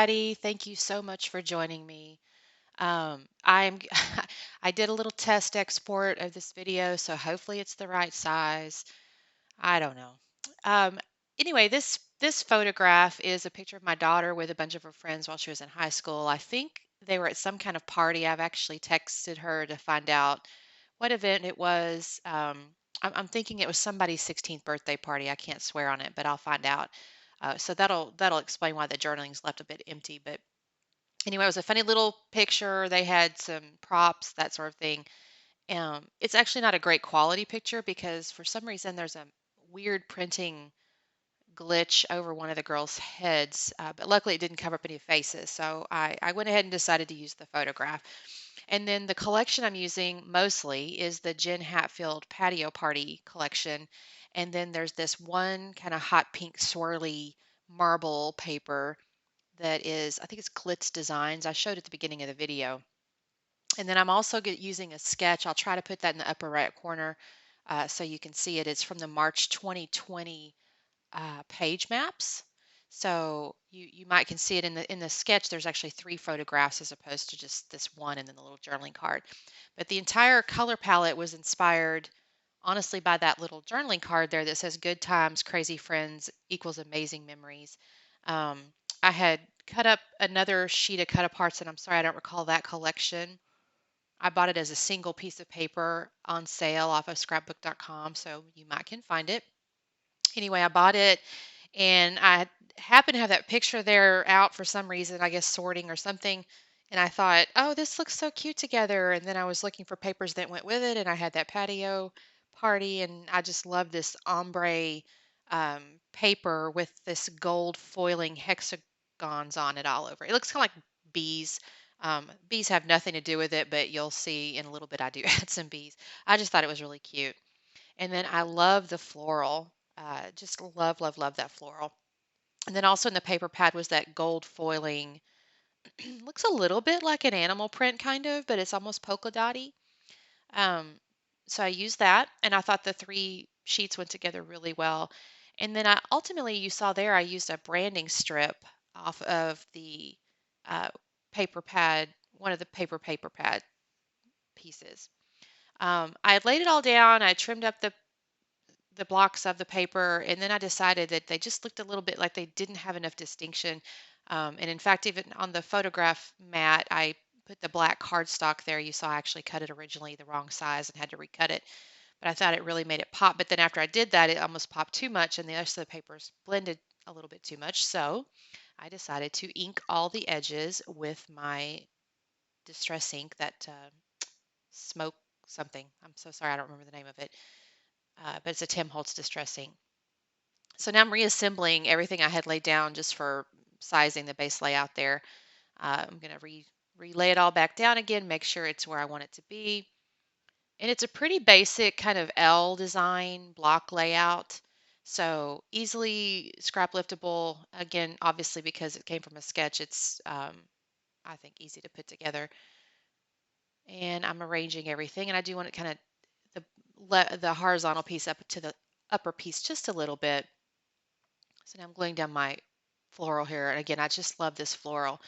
everybody. Thank you so much for joining me. I'm I did a little test export of this video, so hopefully it's the right size. I don't know. Um, anyway, this photograph is a picture of my daughter with a bunch of her friends while she was in high school. I think they were at some kind of party. I've actually texted her to find out what event it was. I'm thinking it was somebody's 16th birthday party. I can't swear on it, but I'll find out. So that'll explain why the journaling's left a bit empty. But anyway, it was a funny little picture. They had some props, that sort of thing. It's actually not a great quality picture because for some reason there's a weird printing glitch over one of the girls' heads, but luckily it didn't cover up any faces. So I went ahead and decided to use the photograph. And then the collection I'm using mostly is the Jen Hatfield Patio Party collection. And then there's this one kind of hot pink swirly marble paper that is, I think it's Glitz Designs. I showed at the beginning of the video. And then I'm also using a sketch. I'll try to put that in the upper right corner so you can see it. It's from the March 2020 page maps. So you might can see it in the sketch. There's actually 3 photographs as opposed to just this one and then the little journaling card. But the entire color palette was inspired honestly by that little journaling card there that says good times, crazy friends equals amazing memories. Um, I had cut up another sheet of cut aparts, and I'm sorry I don't recall that collection. I bought it as a single piece of paper on sale off of scrapbook.com, so you might can find it. Anyway, I bought it and I happened to have that picture there out for some reason, I guess sorting or something. And I thought, oh, this looks so cute together. And then I was looking for papers that went with it, and I had that patio party, and I just love this ombre paper with this gold foiling hexagons on it all over. It looks kind of like bees. Bees have nothing to do with it, but you'll see in a little bit I do add some bees. I just thought it was really cute. And then I love the floral. Just love, love, love that floral. And then also in the paper pad was that gold foiling. Looks a little bit like an animal print kind of, but it's almost polka dotty. Um, so I used that, and I thought the 3 sheets went together really well. And then I ultimately, you saw there, I used a branding strip off of the uh, paper pad, one of the paper pad pieces. I had laid it all down. I trimmed up the blocks of the paper, and then I decided that they just looked a little bit like they didn't have enough distinction. And in fact, even on the photograph mat, I put the black cardstock there. You saw I actually cut it originally the wrong size and had to recut it, but I thought it really made it pop. But then after I did that, it almost popped too much, and the rest of the papers blended a little bit too much. So I decided to ink all the edges with my distress ink, that smoke something. I'm so sorry, I don't remember the name of it, but it's a Tim Holtz distress ink. So now I'm reassembling everything I had laid down just for sizing the base layout there. I'm going to relay it all back down again, make sure it's where I want it to be. And it's a pretty basic kind of L design block layout. So easily scrap liftable. Again, obviously because it came from a sketch, it's, I think, easy to put together. And I'm arranging everything. And I do want it kind of the horizontal piece up to the upper piece just a little bit. So now I'm gluing down my floral here. And again, I just love this floral.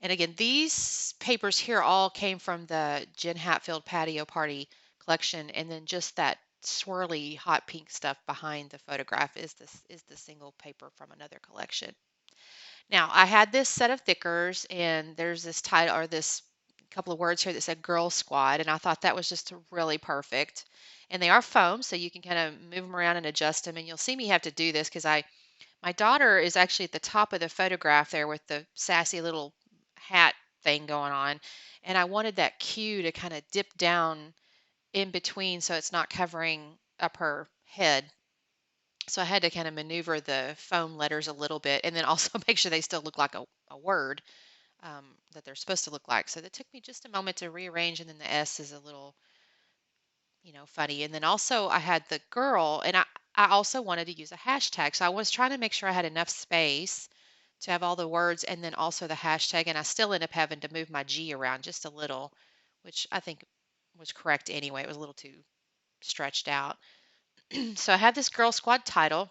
And again, these papers here all came from the Jen Hatfield Patio Party collection. And then just that swirly hot pink stuff behind the photograph is the single paper from another collection. Now, I had this set of thickers, and there's this title or this couple of words here that said Girl Squad, and I thought that was just really perfect. And they are foam, so you can kind of move them around and adjust them. And you'll see me have to do this because my daughter is actually at the top of the photograph there with the sassy little hat thing going on. And I wanted that cue to kind of dip down in between so it's not covering up her head. So I had to kind of maneuver the foam letters a little bit and then also make sure they still look like a word that they're supposed to look like. So that took me just a moment to rearrange, and then the S is a little, funny. And then also I had the girl, and I also wanted to use a hashtag. So I was trying to make sure I had enough space to have all the words and then also the hashtag. And I still end up having to move my G around just a little, which I think was correct anyway. It was a little too stretched out. So I have this Girl Squad title,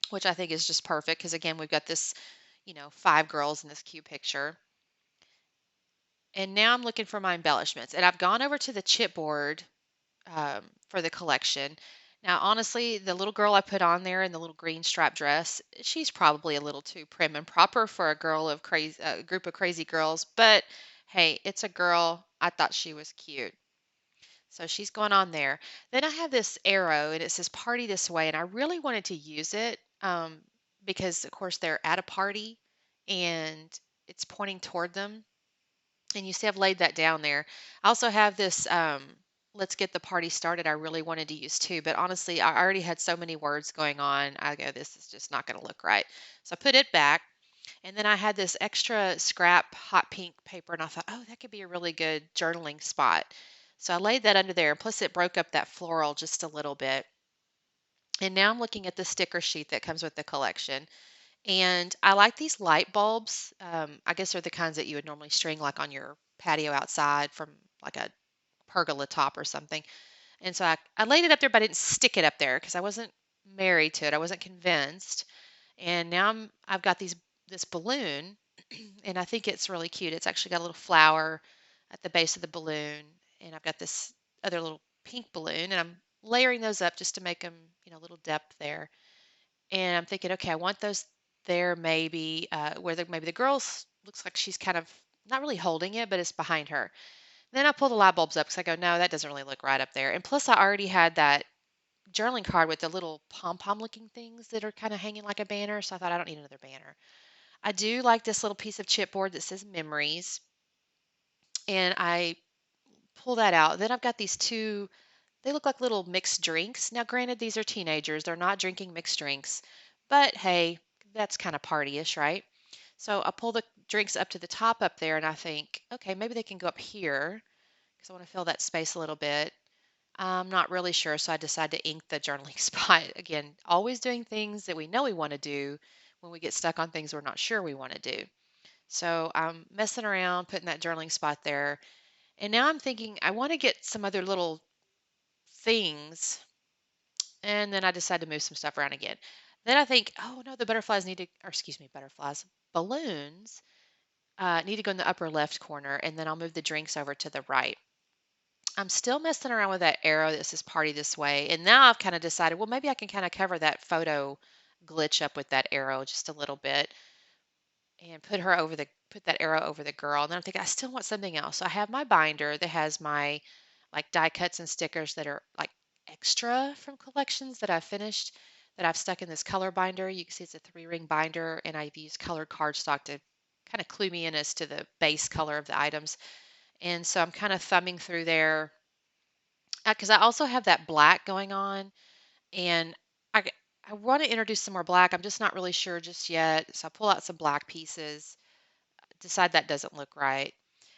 which I think is just perfect because again, we've got this, 5 girls in this cute picture. And now I'm looking for my embellishments. And I've gone over to the chipboard for the collection. Now, honestly, the little girl I put on there in the little green striped dress, she's probably a little too prim and proper for a group of crazy girls. But hey, it's a girl. I thought she was cute. So she's going on there. Then I have this arrow and it says party this way. And I really wanted to use it because, of course, they're at a party and it's pointing toward them. And you see, I've laid that down there. I also have this let's get the party started. I really wanted to use too. But honestly, I already had so many words going on. I go, this is just not going to look right. So I put it back. And then I had this extra scrap hot pink paper, and I thought, oh, that could be a really good journaling spot. So I laid that under there. Plus, it broke up that floral just a little bit. And now I'm looking at the sticker sheet that comes with the collection. And I like these light bulbs. I guess they're the kinds that you would normally string like on your patio outside from like a pergola top or something. And so I laid it up there, but I didn't stick it up there because I wasn't married to it. I wasn't convinced. And now I've got this balloon, and I think it's really cute. It's actually got a little flower at the base of the balloon, and I've got this other little pink balloon, and I'm layering those up just to make them, a little depth there. And I'm thinking, okay, I want those there maybe where maybe the girl looks like she's kind of not really holding it, but it's behind her. Then I pull the light bulbs up because I go, no, that doesn't really look right up there. And plus, I already had that journaling card with the little pom pom looking things that are kind of hanging like a banner. So I thought I don't need another banner. I do like this little piece of chipboard that says memories, and I pull that out. Then I've got these two, they look like little mixed drinks. Now, granted, these are teenagers, they're not drinking mixed drinks, but hey, that's kind of partyish, right? So I pull the drinks up to the top up there, and I think, okay, maybe they can go up here because I want to fill that space a little bit. I'm not really sure, so I decided to ink the journaling spot. Again, always doing things that we know we want to do when we get stuck on things we're not sure we want to do. So I'm messing around, putting that journaling spot there. And now I'm thinking I want to get some other little things. And then I decide to move some stuff around again. Then I think, oh no, the butterflies need to, or excuse me, butterflies, balloons need to go in the upper left corner. And then I'll move the drinks over to the right. I'm still messing around with that arrow that says party this way. And now I've kind of decided, well, maybe I can kind of cover that photo glitch up with that arrow just a little bit and put that arrow over the girl. And then I'm thinking, I still want something else. So I have my binder that has my like die cuts and stickers that are like extra from collections that I've finished that I've stuck in this color binder. You can see it's a 3-ring binder, and I've used colored cardstock to kind of clue me in as to the base color of the items. And so I'm kind of thumbing through there because I also have that black going on, and I I want to introduce some more black. I'm just not really sure just yet. So I pull out some black pieces, decide that doesn't look right.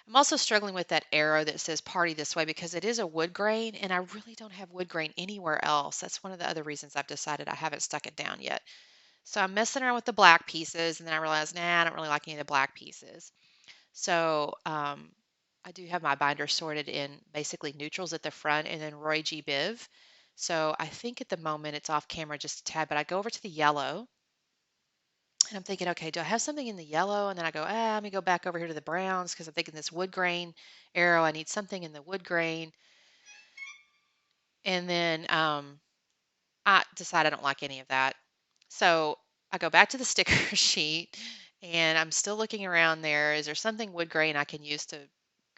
I'm also struggling with that arrow that says party this way because it is a wood grain, and I really don't have wood grain anywhere else. That's one of the other reasons I've decided I haven't stuck it down yet. So I'm messing around with the black pieces, and then I realized, nah, I don't really like any of the black pieces. So I do have my binder sorted in basically neutrals at the front and then Roy G. Biv. So I think at the moment it's off camera just a tad, but I go over to the yellow and I'm thinking, okay, do I have something in the yellow? And then I go, let me go back over here to the browns because I'm thinking this wood grain arrow, I need something in the wood grain. And then I decide I don't like any of that. So I go back to the sticker sheet and I'm still looking around there. Is there something wood grain I can use to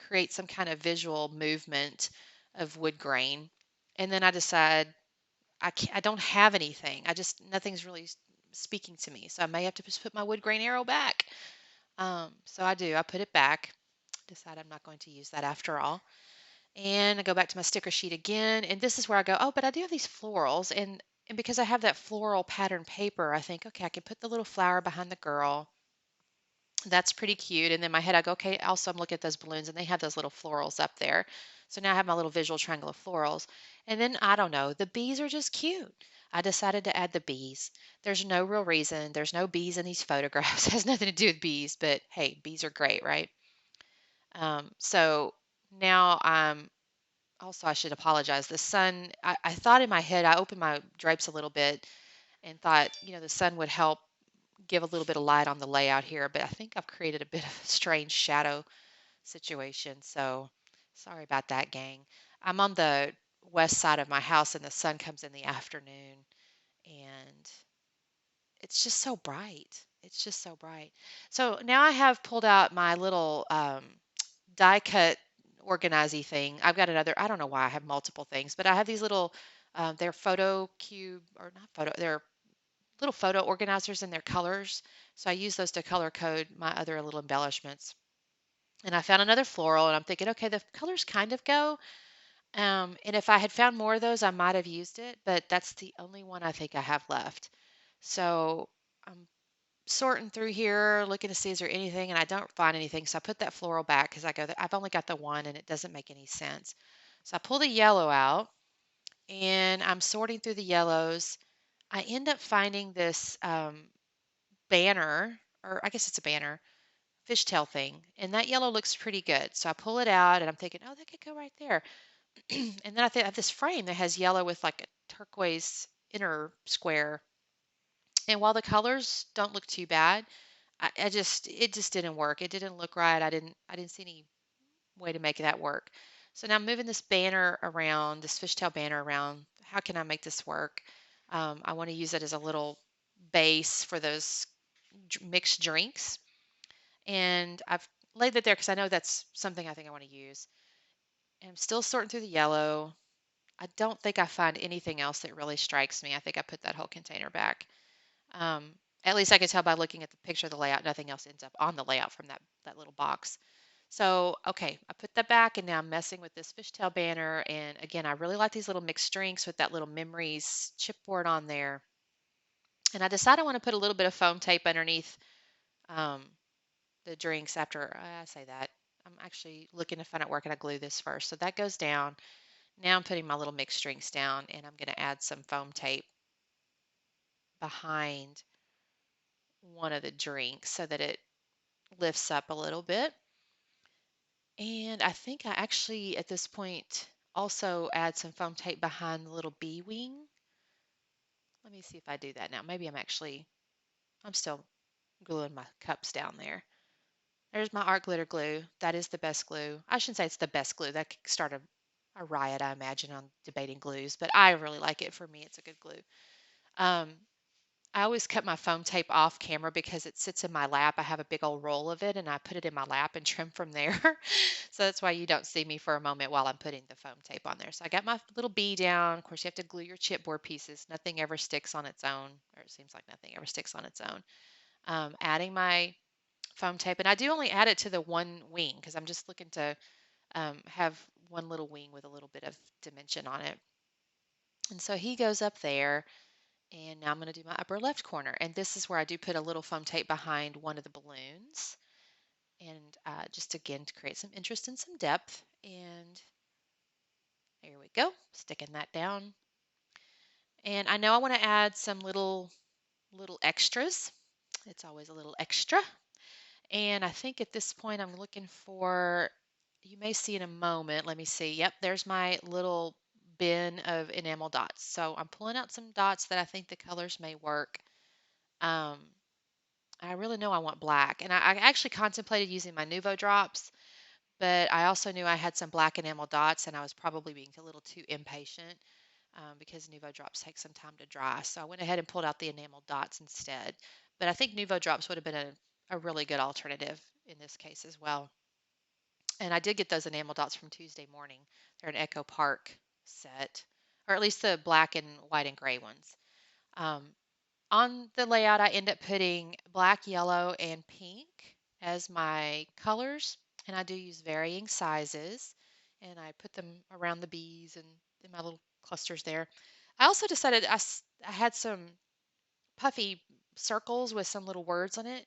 create some kind of visual movement of wood grain? And then I decide I don't have anything. Nothing's really speaking to me. So I may have to just put my wood grain arrow back. So I do. I put it back. Decide I'm not going to use that after all. And I go back to my sticker sheet again, and this is where I go, oh, but I do have these florals, and because I have that floral pattern paper, I think, okay, I can put the little flower behind the girl. That's pretty cute. And then in my head, I go, okay, also I'm looking at those balloons, and they have those little florals up there. So now I have my little visual triangle of florals. And then I don't know, the bees are just cute. I decided to add the bees. There's no real reason. There's no bees in these photographs. It has nothing to do with bees, but hey, bees are great, right? So now I'm also, I should apologize. The sun, I thought in my head, I opened my drapes a little bit and thought, the sun would help give a little bit of light on the layout here, but I think I've created a bit of a strange shadow situation. So sorry about that, gang. I'm on the west side of my house and the sun comes in the afternoon and it's just so bright. It's just so bright. So now I have pulled out my little die cut organizy thing. I've got another, I don't know why I have multiple things, but I have these little, they're photo cube or not photo, they're little photo organizers in their colors. So I use those to color code my other little embellishments. And I found another floral and I'm thinking, okay, the colors kind of go. And if I had found more of those, I might have used it, but that's the only one I think I have left. So I'm sorting through here, looking to see is there anything, and I don't find anything. So I put that floral back because I go, I've only got the one and it doesn't make any sense. So I pull the yellow out and I'm sorting through the yellows. I end up finding this banner, or I guess it's a banner, fishtail thing, and that yellow looks pretty good. So I pull it out and I'm thinking, oh, that could go right there. And then I think I have this frame that has yellow with like a turquoise inner square. And while the colors don't look too bad, I just it just didn't work. It didn't look right. I didn't see any way to make that work. So now I'm moving this banner around, this fishtail banner around. How can I make this work? I want to use it as a little base for those mixed drinks. And I've laid that there because I know that's something I think I want to use. And I'm still sorting through the yellow. I don't think I find anything else that really strikes me. I think I put that whole container back. Um, at least I could tell by looking at the picture of the layout, nothing else ends up on the layout from that little box. So, okay, I put that back and now I'm messing with this fishtail banner. And again, I really like these little mixed drinks with that little memories chipboard on there. And I decided I want to put a little bit of foam tape underneath um, the drinks after I say that. I'm actually looking if I don't work and I glue this first. So that goes down. Now I'm putting my little mixed drinks down and I'm going to add some foam tape behind one of the drinks so that it lifts up a little bit. And I think I actually, at this point, also add some foam tape behind the little bee wing. Let me see if I do that now. Maybe I'm still gluing my cups down there. There's my art glitter glue. That is the best glue. I shouldn't say it's the best glue. That could start a riot, I imagine, on debating glues, but I really like it. For me, it's a good glue. Um, I always cut my foam tape off camera because it sits in my lap. I have a big old roll of it and I put it in my lap and trim from there. So that's why you don't see me for a moment while I'm putting the foam tape on there. So I got my little bee down. Of course, you have to glue your chipboard pieces. Nothing ever sticks on its own, or it seems like nothing ever sticks on its own. Adding my foam tape, and I do only add it to the one wing because I'm just looking to have one little wing with a little bit of dimension on it. And so he goes up there. And now I'm going to do my upper left corner. And this is where I do put a little foam tape behind one of the balloons. And just again to create some interest and some depth. And there we go, sticking that down. And I know I want to add some little extras. It's always a little extra. And I think at this point I'm looking for, you may see in a moment, let me see. Yep, there's my little bin of enamel dots. So I'm pulling out some dots that I think the colors may work. Um, I really know I want black. And I actually contemplated using my Nuvo drops, but I also knew I had some black enamel dots and I was probably being a little too impatient because Nuvo drops take some time to dry. So I went ahead and pulled out the enamel dots instead. But I think Nuvo drops would have been a really good alternative in this case as well. And I did get those enamel dots from Tuesday Morning. They're an Echo Park set, or at least the black and white and gray ones. Um, on the layout, I end up putting black, yellow, and pink as my colors, and I do use varying sizes, and I put them around the bees and in my little clusters there. I also decided I had some puffy circles with some little words on it.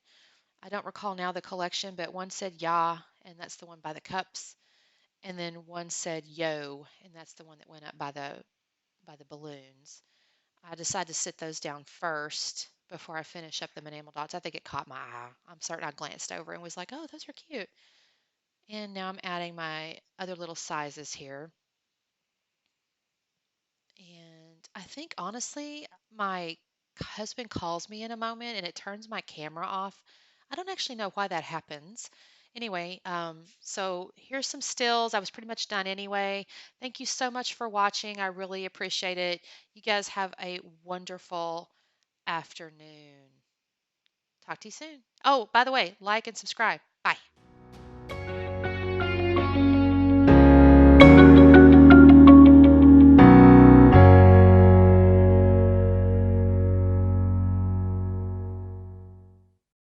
I don't recall now the collection, but one said "ya," and that's the one by the cups, and then one said "yo," and that's the one that went up by the balloons. I decided to sit those down first before I finish up the enamel dots. I think it caught my eye. I'm certain I glanced over and was like, oh, those are cute. And now I'm adding my other little sizes here. And I think honestly, my husband calls me in a moment and it turns my camera off. I don't actually know why that happens. Anyway, so here's some stills. I was pretty much done anyway. Thank you so much for watching. I really appreciate it. You guys have a wonderful afternoon. Talk to you soon. Oh, by the way, like and subscribe. Bye.